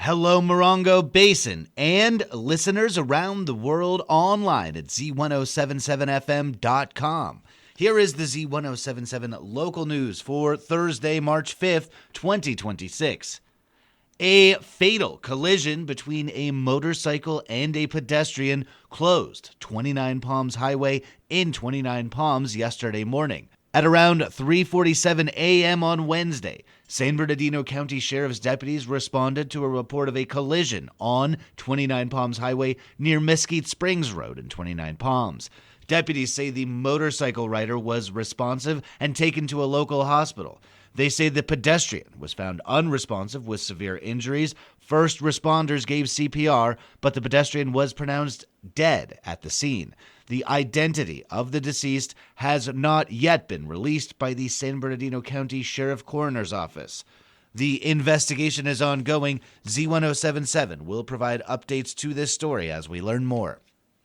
Hello, Morongo Basin, and listeners around the world online at Z107.7 FM.com. Here is the Z107.7 Local News for Thursday, March 5th, 2026. A fatal collision between a motorcycle and a pedestrian closed 29 Palms Highway in 29 Palms yesterday morning. At around 3:47 a.m. on Wednesday, San Bernardino County Sheriff's deputies responded to a report of a collision on 29 Palms Highway near Mesquite Springs Road in 29 Palms. Deputies say the motorcycle rider was responsive and taken to a local hospital. They say the pedestrian was found unresponsive with severe injuries. First responders gave CPR, but the pedestrian was pronounced dead at the scene. The identity of the deceased has not yet been released by the San Bernardino County Sheriff Coroner's Office. The investigation is ongoing. Z107.7 will provide updates to this story as we learn more.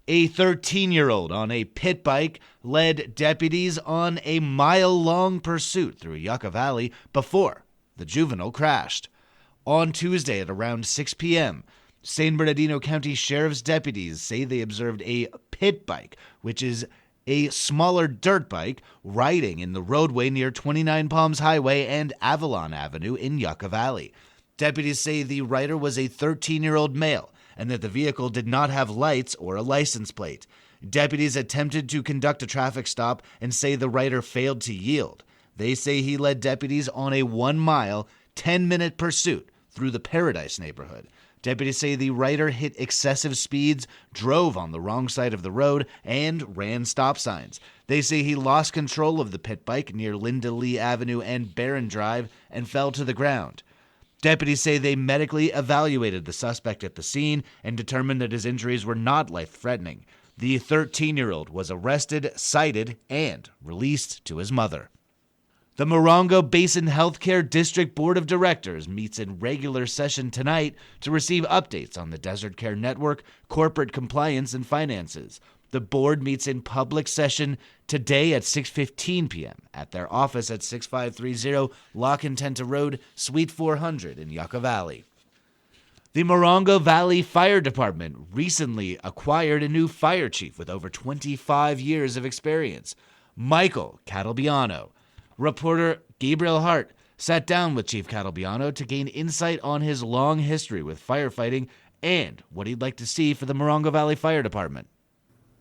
A 13-year-old on a pit bike led deputies on a mile-long pursuit through Yucca Valley before the juvenile crashed. On Tuesday at around 6 p.m., San Bernardino County Sheriff's deputies say they observed a pit bike, which is a smaller dirt bike, riding in the roadway near 29 Palms Highway and Avalon Avenue in Yucca Valley. Deputies say the rider was a 13-year-old male and that the vehicle did not have lights or a license plate. Deputies attempted to conduct a traffic stop and say the rider failed to yield. They say he led deputies on a 1-mile, 10-minute pursuit through the Paradise neighborhood. Deputies say the rider hit excessive speeds, drove on the wrong side of the road, and ran stop signs. They say he lost control of the pit bike near Linda Lee Avenue and Barron Drive and fell to the ground. Deputies say they medically evaluated the suspect at the scene and determined that his injuries were not life-threatening. The 13-year-old was arrested, cited, and released to his mother. The Morongo Basin Healthcare District Board of Directors meets in regular session tonight to receive updates on the Desert Care Network, corporate compliance, and finances. The board meets in public session today at 6:15 p.m. at their office at 6530 La Contenta Road, Suite 400 in Yucca Valley. The Morongo Valley Fire Department recently acquired a new fire chief with over 25 years of experience, Michael Catalbiano. Reporter Gabriel Hart sat down with Chief Catalbiano to gain insight on his long history with firefighting and what he'd like to see for the Morongo Valley Fire Department.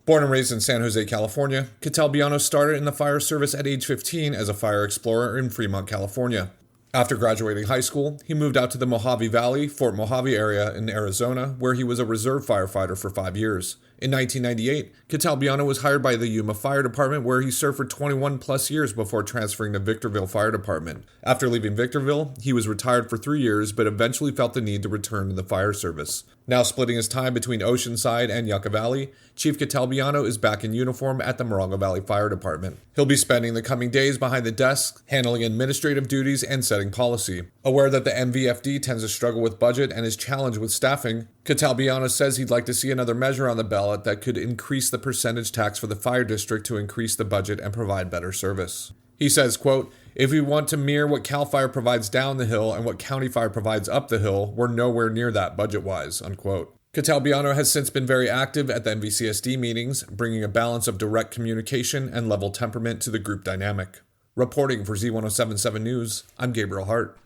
Born and raised in San Jose, California, Catalbiano started in the fire service at age 15 as a fire explorer in Fremont, California. After graduating high school, he moved out to the Mojave Valley, Fort Mojave area in Arizona, where he was a reserve firefighter for 5 years. In 1998, Catalbiano was hired by the Yuma Fire Department, where he served for 21 plus years before transferring to Victorville Fire Department. After leaving Victorville, he was retired for 3 years, but eventually felt the need to return to the fire service. Now splitting his time between Oceanside and Yucca Valley, Chief Catalbiano is back in uniform at the Morongo Valley Fire Department. He'll be spending the coming days behind the desk, handling administrative duties and setting policy. Aware that the MVFD tends to struggle with budget and is challenged with staffing, Catalbiano says he'd like to see another measure on the ballot that could increase the percentage tax for the fire district to increase the budget and provide better service. He says, quote, "If we want to mirror what CAL FIRE provides down the hill and what County Fire provides up the hill, we're nowhere near that budget-wise," unquote. Catalbiano has since been very active at the MVCSD meetings, bringing a balance of direct communication and level temperament to the group dynamic. Reporting for Z107.7 News, I'm Gabriel Hart.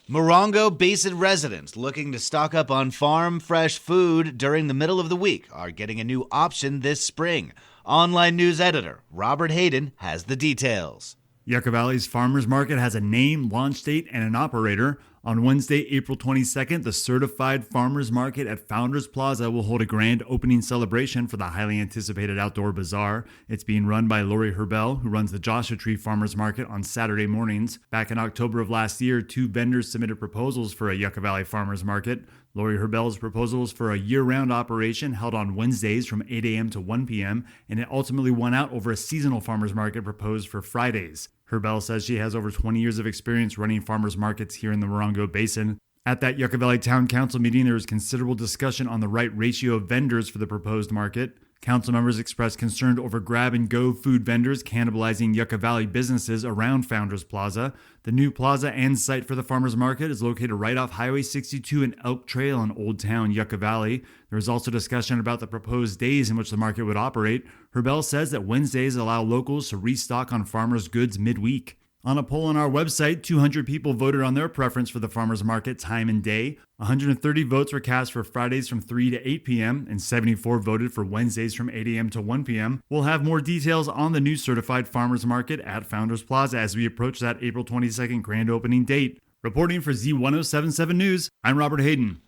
Morongo Basin residents looking to stock up on farm fresh food during the middle of the week are getting a new option this spring. Online news editor Robert Hayden has the details. Yucca Valley's Farmers Market has a name, launch date, and an operator. On Wednesday, April 22nd, the Certified Farmers Market at Founders Plaza will hold a grand opening celebration for the highly anticipated outdoor bazaar. It's being run by Lori Herbel, who runs the Joshua Tree Farmers Market on Saturday mornings. Back in October of last year, 2 vendors submitted proposals for a Yucca Valley Farmers Market. Lori Herbel's proposal was for a year-round operation held on Wednesdays from 8 a.m. to 1 p.m., and it ultimately won out over a seasonal farmers market proposed for Fridays. Herbel says she has over 20 years of experience running farmers markets here in the Morongo Basin. At that Yucca Valley Town Council meeting, there was considerable discussion on the right ratio of vendors for the proposed market. Council members expressed concern over grab-and-go food vendors cannibalizing Yucca Valley businesses around Founders Plaza. The new plaza and site for the farmers market is located right off Highway 62 and Elk Trail in Old Town, Yucca Valley. There was also discussion about the proposed days in which the market would operate. Herbel says that Wednesdays allow locals to restock on farmers' goods midweek. On a poll on our website, 200 people voted on their preference for the farmers market time and day. 130 votes were cast for Fridays from 3 to 8 p.m. and 74 voted for Wednesdays from 8 a.m. to 1 p.m. We'll have more details on the new certified farmers market at Founders Plaza as we approach that April 22nd grand opening date. Reporting for Z107.7 News, I'm Robert Hayden.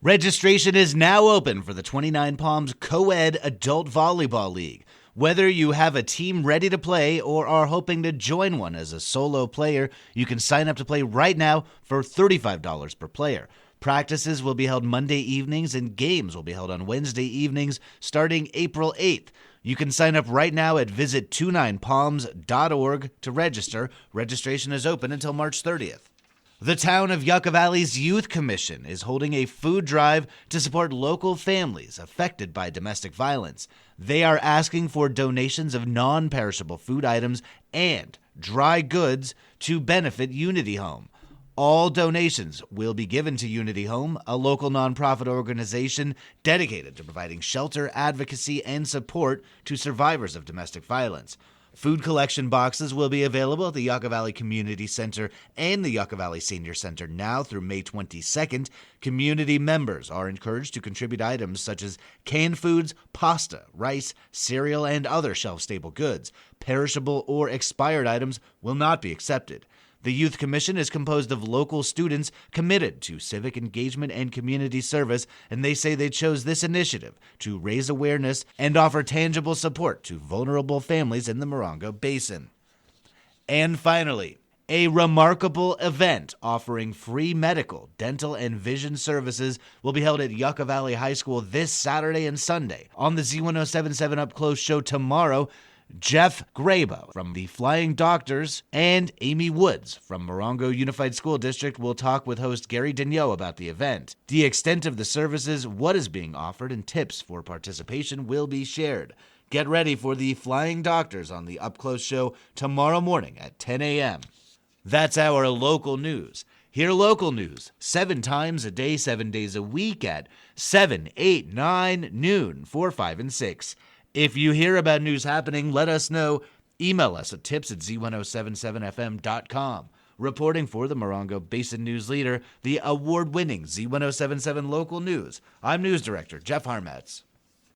Registration is now open for the 29 Palms Co-Ed Adult Volleyball League. Whether you have a team ready to play or are hoping to join one as a solo player, you can sign up to play right now for $35 per player. Practices will be held Monday evenings and games will be held on Wednesday evenings starting April 8th. You can sign up right now at visit29palms.org to register. Registration is open until March 30th. The town of Yucca Valley's Youth Commission is holding a food drive to support local families affected by domestic violence. They are asking for donations of non-perishable food items and dry goods to benefit Unity Home. All donations will be given to Unity Home, a local nonprofit organization dedicated to providing shelter, advocacy, and support to survivors of domestic violence. Food collection boxes will be available at the Yucca Valley Community Center and the Yucca Valley Senior Center now through May 22nd. Community members are encouraged to contribute items such as canned foods, pasta, rice, cereal, and other shelf-stable goods. Perishable or expired items will not be accepted. The Youth Commission is composed of local students committed to civic engagement and community service, and they say they chose this initiative to raise awareness and offer tangible support to vulnerable families in the Morongo Basin. And finally, a remarkable event offering free medical, dental, and vision services will be held at Yucca Valley High School this Saturday and Sunday. On the Z107.7 Up Close show tomorrow, Jeff Grabo from the Flying Doctors and Amy Woods from Morongo Unified School District will talk with host Gary Daigneault about the event. The extent of the services, what is being offered, and tips for participation will be shared. Get ready for the Flying Doctors on the Up Close show tomorrow morning at 10 a.m. That's our local news. Hear local news 7 times a day, 7 days a week at 7, 8, 9, noon, 4, 5, and 6. If you hear about news happening, let us know. Email us at tips@z1077fm.com. Reporting for the Morongo Basin News Leader, the award-winning Z107.7 Local News, I'm News Director Jeff Harmetz.